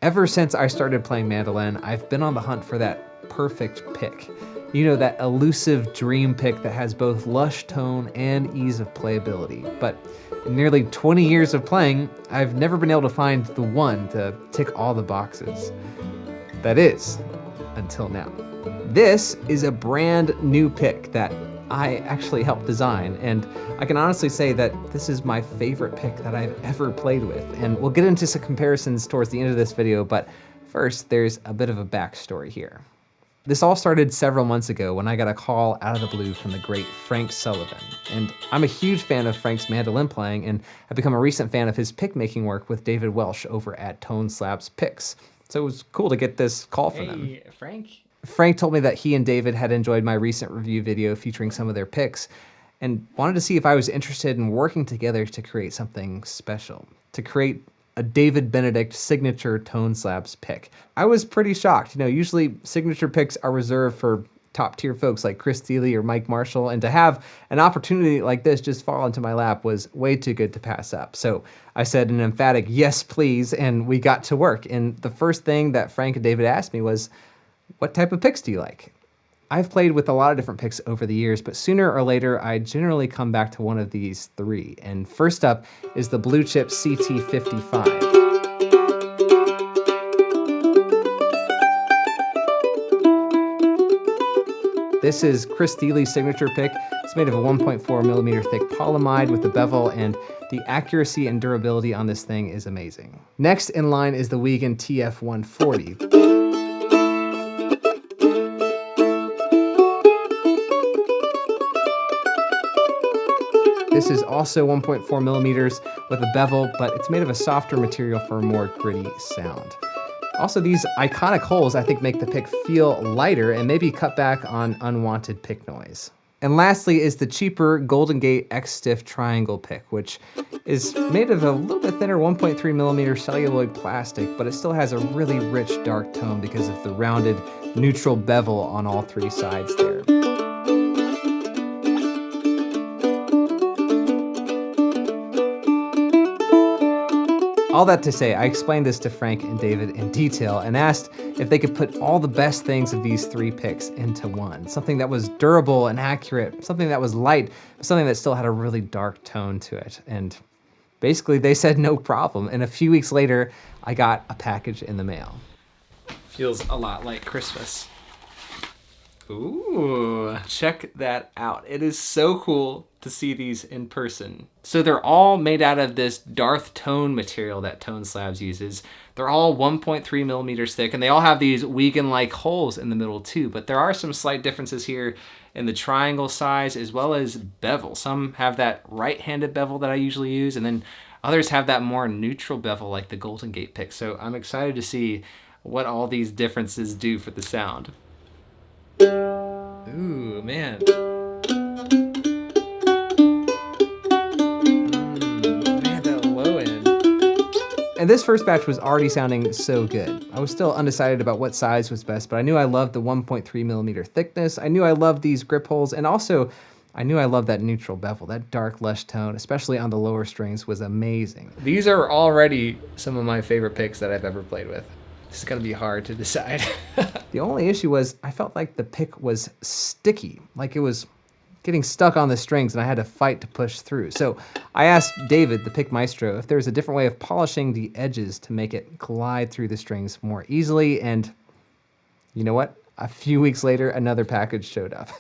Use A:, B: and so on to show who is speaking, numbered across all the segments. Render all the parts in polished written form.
A: Ever since I started playing mandolin, I've been on the hunt for that perfect pick. You know, that elusive dream pick that has both lush tone and ease of playability. But in nearly 20 years of playing, I've never been able to find the one to tick all the boxes. That is, until now. This is a brand new pick that I actually helped design, and I can honestly say that this is my favorite pick that I've ever played with. And we'll get into some comparisons towards the end of this video, but first, there's a bit of a backstory here. This all started several months ago when I got a call out of the blue from the great Frank Sullivan. And I'm a huge fan of Frank's mandolin playing, and I've become a recent fan of his pick making work with David Welsh over at Tone Slabs Picks. So it was cool to get this call from them.
B: Hey, Frank.
A: Frank told me that he and David had enjoyed my recent review video featuring some of their picks and wanted to see if I was interested in working together to create something special, to create a David Benedict signature Tone Slabs pick. I was pretty shocked. You know, usually signature picks are reserved for top tier folks like Chris Thiele or Mike Marshall, and to have an opportunity like this just fall into my lap was way too good to pass up. So I said an emphatic yes, please, and we got to work. And the first thing that Frank and David asked me was, what type of picks do you like? I've played with a lot of different picks over the years, but sooner or later, I generally come back to one of these three. And first up is the Blue Chip CT55. This is Chris Thiele's signature pick. It's made of a 1.4 millimeter thick polyamide with a bevel, and the accuracy and durability on this thing is amazing. Next in line is the Wiegand TF140. This is also 1.4 millimeters with a bevel, but it's made of a softer material for a more gritty sound. Also, these iconic holes I think make the pick feel lighter and maybe cut back on unwanted pick noise. And lastly is the cheaper Golden Gate X-Stiff Triangle pick, which is made of a little bit thinner 1.3 millimeter celluloid plastic, but it still has a really rich dark tone because of the rounded neutral bevel on all three sides there. All that to say, I explained this to Frank and David in detail and asked if they could put all the best things of these three picks into one. Something that was durable and accurate, something that was light, something that still had a really dark tone to it. And basically they said no problem. And a few weeks later, I got a package in the mail.
B: Feels a lot like Christmas. Ooh, check that out. It is so cool to see these in person. So they're all made out of this Darth Tone material that Tone Slabs uses. They're all 1.3 millimeters thick, and they all have these Wiegand-like holes in the middle too, but there are some slight differences here in the triangle size as well as bevel. Some have that right-handed bevel that I usually use, and then others have that more neutral bevel like the Golden Gate pick. So I'm excited to see what all these differences do for the sound. Ooh, man. Man, that low end.
A: And this first batch was already sounding so good. I was still undecided about what size was best, but I knew I loved the 1.3 millimeter thickness. I knew I loved these grip holes, and also I knew I loved that neutral bevel. That dark, lush tone, especially on the lower strings, was amazing.
B: These are already some of my favorite picks that I've ever played with. This is gonna be hard to decide.
A: The only issue was I felt like the pick was sticky, like it was getting stuck on the strings and I had to fight to push through. So I asked David, the pick maestro, if there was a different way of polishing the edges to make it glide through the strings more easily, and you know what? A few weeks later, another package showed up.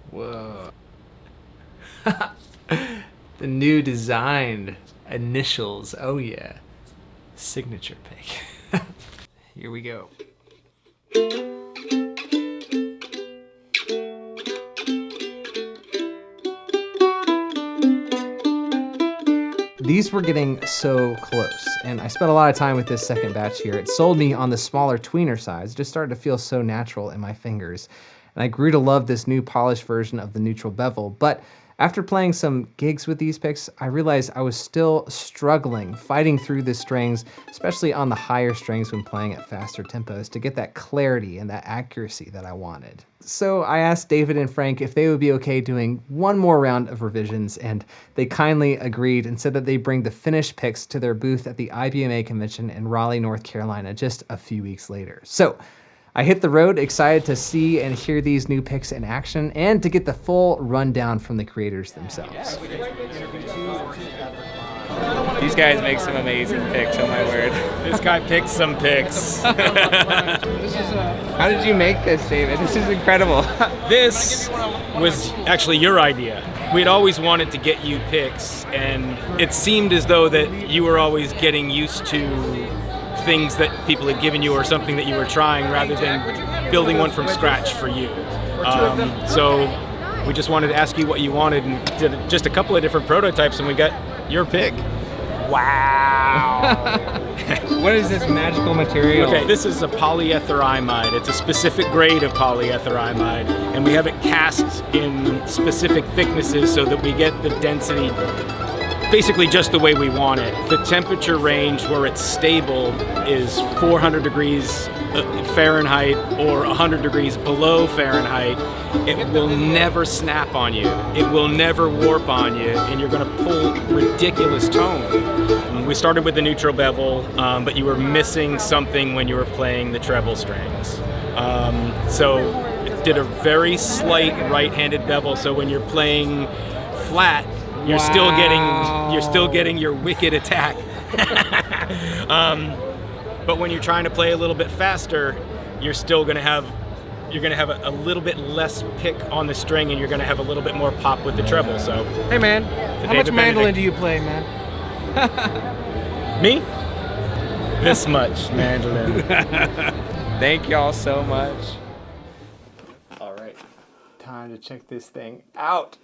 B: Whoa. The new designed initials, oh yeah. Signature pick. Here we go.
A: These were getting so close, and I spent a lot of time with this second batch here. It sold me on the smaller tweener size. It just started to feel so natural in my fingers. And I grew to love this new polished version of the neutral bevel, but After playing some gigs with these picks, I realized I was still struggling, fighting through the strings, especially on the higher strings when playing at faster tempos, to get that clarity and that accuracy that I wanted. So I asked David and Frank if they would be okay doing one more round of revisions, and they kindly agreed and said that they bring the finished picks to their booth at the IBMA convention in Raleigh, North Carolina, just a few weeks later. So I hit the road excited to see and hear these new picks in action and to get the full rundown from the creators themselves.
B: These guys make some amazing picks, oh my word.
C: This guy picked some picks.
B: How did you make this, David? This is incredible.
C: This was actually your idea. We'd always wanted to get you picks, and it seemed as though that you were always getting used to things that people had given you or something that you were trying rather than building one from scratch for you. So we just wanted to ask you what you wanted and did just a couple of different prototypes, and we got your pick. Wow.
B: What is this magical material?
C: Okay, this is a polyetherimide. It's a specific grade of polyetherimide, and we have it cast in specific thicknesses so that we get the density basically just the way we want it. The temperature range where it's stable is 400 degrees Fahrenheit or 100 degrees below Fahrenheit. It will never snap on you. It will never warp on you, and you're going to pull ridiculous tone. We started with the neutral bevel, but you were missing something when you were playing the treble strings. So it did a very slight right-handed bevel, so when you're playing flat, you're still getting your wicked attack. But when you're trying to play a little bit faster, you're gonna have a little bit less pick on the string, and you're gonna have a little bit more pop with the treble. So
D: hey man, how much mandolin do you play, man?
C: Me? This much mandolin.
B: Thank y'all so much. All right, time to check this thing out.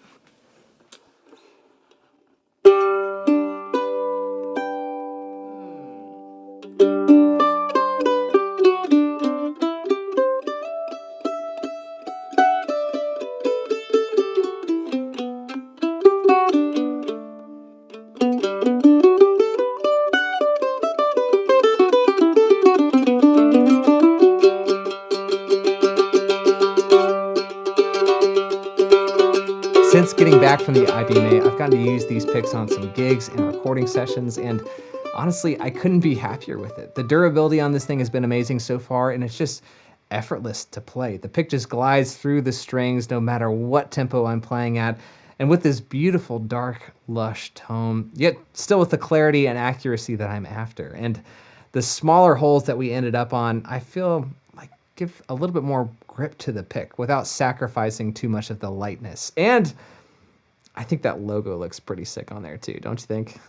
A: Since getting back from the IBMA, I've gotten to use these picks on some gigs and recording sessions, and honestly, I couldn't be happier with it. The durability on this thing has been amazing so far, and it's just effortless to play. The pick just glides through the strings no matter what tempo I'm playing at, and with this beautiful, dark, lush tone, yet still with the clarity and accuracy that I'm after. And the smaller holes that we ended up on, I feel like give a little bit more grip to the pick without sacrificing too much of the lightness. And I think that logo looks pretty sick on there too, don't you think?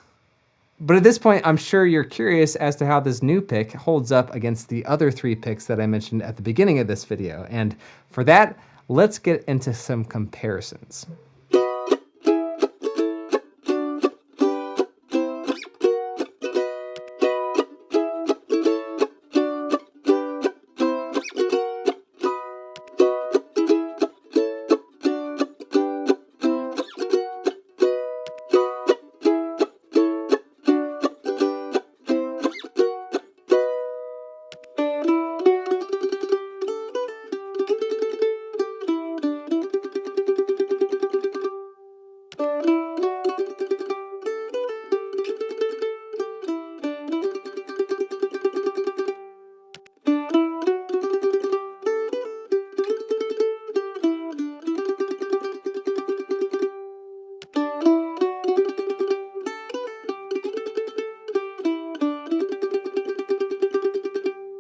A: But at this point, I'm sure you're curious as to how this new pick holds up against the other three picks that I mentioned at the beginning of this video. And for that, let's get into some comparisons.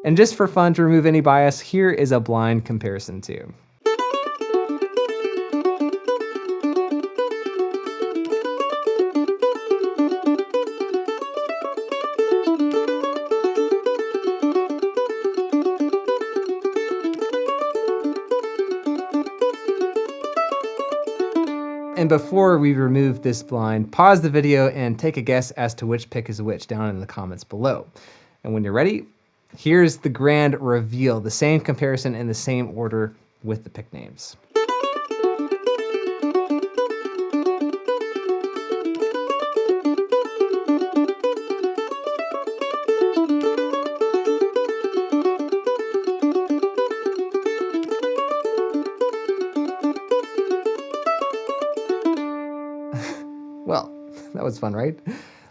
A: And just for fun, to remove any bias, here is a blind comparison too. And before we remove this blind, pause the video and take a guess as to which pick is which down in the comments below. And when you're ready, here's the grand reveal, the same comparison in the same order with the pick names. That was fun, right?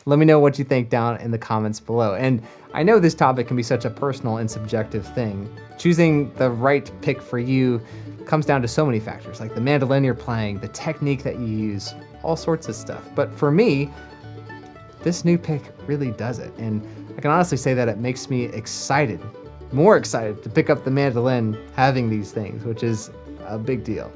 A: Let me know what you think down in the comments below. And I know this topic can be such a personal and subjective thing. Choosing the right pick for you comes down to so many factors, like the mandolin you're playing, the technique that you use, all sorts of stuff. But for me, this new pick really does it. And I can honestly say that it makes me excited, more excited to pick up the mandolin having these things, which is a big deal.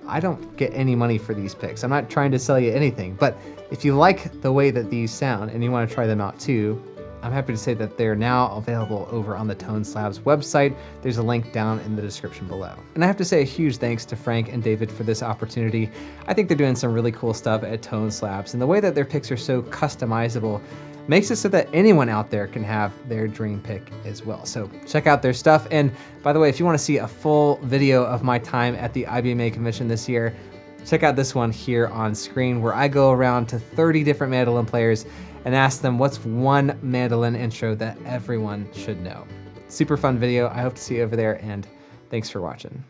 A: I don't get any money for these picks. I'm not trying to sell you anything, but if you like the way that these sound and you want to try them out too, I'm happy to say that they're now available over on the Tone Slabs website. There's a link down in the description below. And I have to say a huge thanks to Frank and David for this opportunity. I think they're doing some really cool stuff at Tone Slabs, and the way that their picks are so customizable makes it so that anyone out there can have their dream pick as well. So check out their stuff. And by the way, if you want to see a full video of my time at the IBMA convention this year, check out this one here on screen, where I go around to 30 different mandolin players and ask them what's one mandolin intro that everyone should know. Super fun video. I hope to see you over there, and thanks for watching.